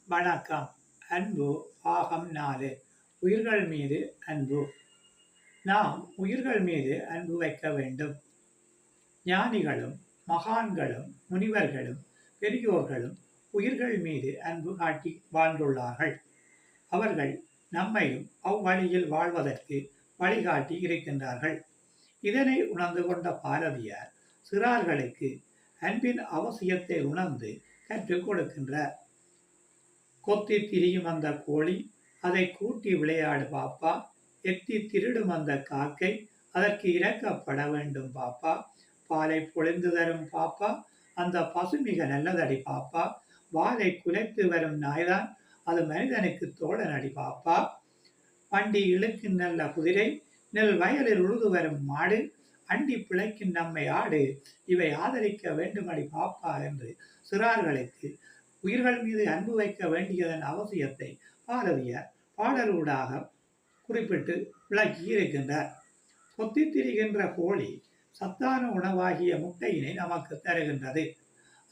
வணக்கம். அன்பு பாகம் 4. உயிர்கள் மீது அன்பு. நாம் உயிர்கள் மீது அன்பு வைக்க வேண்டும். ஞானிகளும் மகான்களும் முனிவர்களும் பெரியோர்களும் உயிர்கள் மீது அன்பு காட்டி வாழ்ந்துள்ளார்கள். அவர்கள் நம்மையும் அவ்வழியில் வாழ்வதற்கு வழிகாட்டி இருக்கின்றார்கள். இதனை உணர்ந்து கொண்ட பாரதியார் சிறார்களுக்கு அன்பின் அவசியத்தை உணர்ந்து கற்றுக் கொடுக்கின்றார். கொத்தி திரியும் அந்த கோழி, அதை கூட்டி விளையாடு பாப்பா. எத்தி திருடும் அந்த காக்கை, அதற்கு இறக்கப்பட வேண்டும் பாப்பா. பாலை பொழிந்து தரும் பாப்பா, அந்த பசு மிக நல்லதடி பாப்பா. வாலை குலைத்து வரும் நாய்தான், அது மனிதனுக்கு தோழனடி பாப்பா. வண்டி இழுக்கும் நல்ல குதிரை, நெல் வயலில் உழுது வரும் மாடு, அண்டி பிழைக்கும் நம்மை ஆடு, இவை ஆதரிக்க வேண்டுமடி பாப்பா என்று சிறார்களுக்கு உயிர்கள் மீது அன்பு வைக்க வேண்டியதன் அவசியத்தை பாரதியார் பாடலூடாக குறிப்பிட்டு விளக்கி இருக்கின்றார். கொத்தி திரிகின்ற கோழி சத்தான உணவாகிய முட்டையினை நமக்கு தருகின்றது.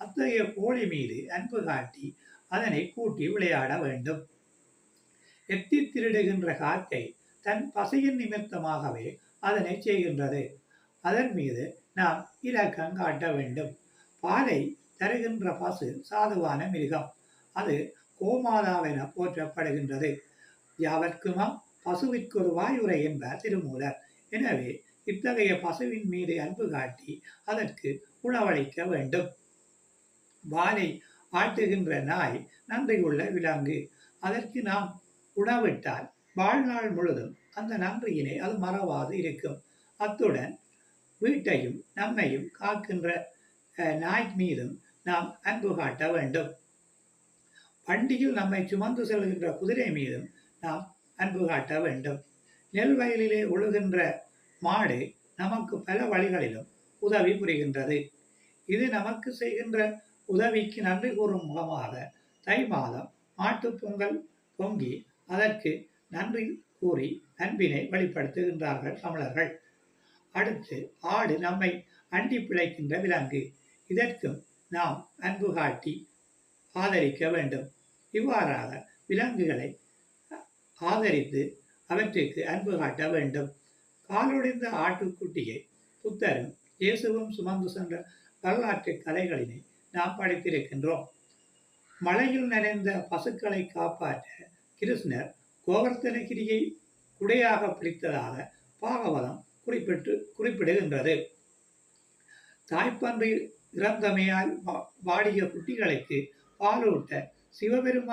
அத்தகைய கோழி மீது அன்பு காட்டி அதனை கூட்டி விளையாட வேண்டும். எத்தி திருடுகின்ற காக்கை தன் பசையின் நிமித்தமாகவே அதனை செய்கின்றது. அதன் மீது நாம் இரக்கம் காட்ட வேண்டும். பாலை தருகின்ற பசு சாதுவான மிருகம். அது கோமாதாவென போற்றப்படுகின்றது. யாவர்க்குமா பசுவிற்கு ஒரு வாயுரை என்பார் திருமூலர். எனவே இத்தகைய பசுவின் மீது அன்பு காட்டி அதற்கு உணவளிக்க வேண்டும். வாலை ஆட்டுகின்ற நாய் நன்றியுள்ள விலங்கு. அதற்கு நாம் உணவிட்டால் வாழ்நாள் முழுதும் அந்த நன்றியினை அது மறவாது இருக்கும். அத்துடன் வீட்டையும் நம்மையும் காக்கின்ற நாய் மீதும் நாம் அன்பு காட்ட வேண்டும். வண்டியில் நம்மை சுமந்து செல்கின்ற குதிரை மீதும் நாம் அன்பு காட்ட வேண்டும். நெல் வயலிலே உழுகின்ற மாடு நமக்கு பல வழிகளிலும் உதவி புரிகின்றது. இது நமக்கு செய்கின்ற உதவிக்கு நன்றி கூறும் முகமாக தை மாதம் மாட்டுப் பொங்கல் பொங்கி அதற்கு நன்றி கூறி அன்பினை வெளிப்படுத்துகின்றார்கள் தமிழர்கள். அடுத்து ஆடு நம்மை அண்டி பிழைக்கின்ற விலங்கு. இதற்கும் நாம் அன்பு காட்டி ஆதரிக்க வேண்டும். இவ்வாறாக விலங்குகளை ஆதரித்து அவற்றுக்கு அன்பு காட்ட வேண்டும். காலொடிந்த ஆட்டுக்குட்டியை புத்தரும் இயேசுவும் சுமந்து சென்ற வரலாற்று கதைகளினை நாம் படித்திருக்கின்றோம். மழையில் நனைந்த பசுக்களை காப்பாற்ற கிருஷ்ணர் கோவர்த்தனகிரியை குடையாக பிடித்ததாக பாகவதம் குறிப்பிடுகின்றது. தாய்ப்பன்றி இறந்தமையால் வாடிய குட்டிகளுக்கு பாலூட்ட சிவபெருமான்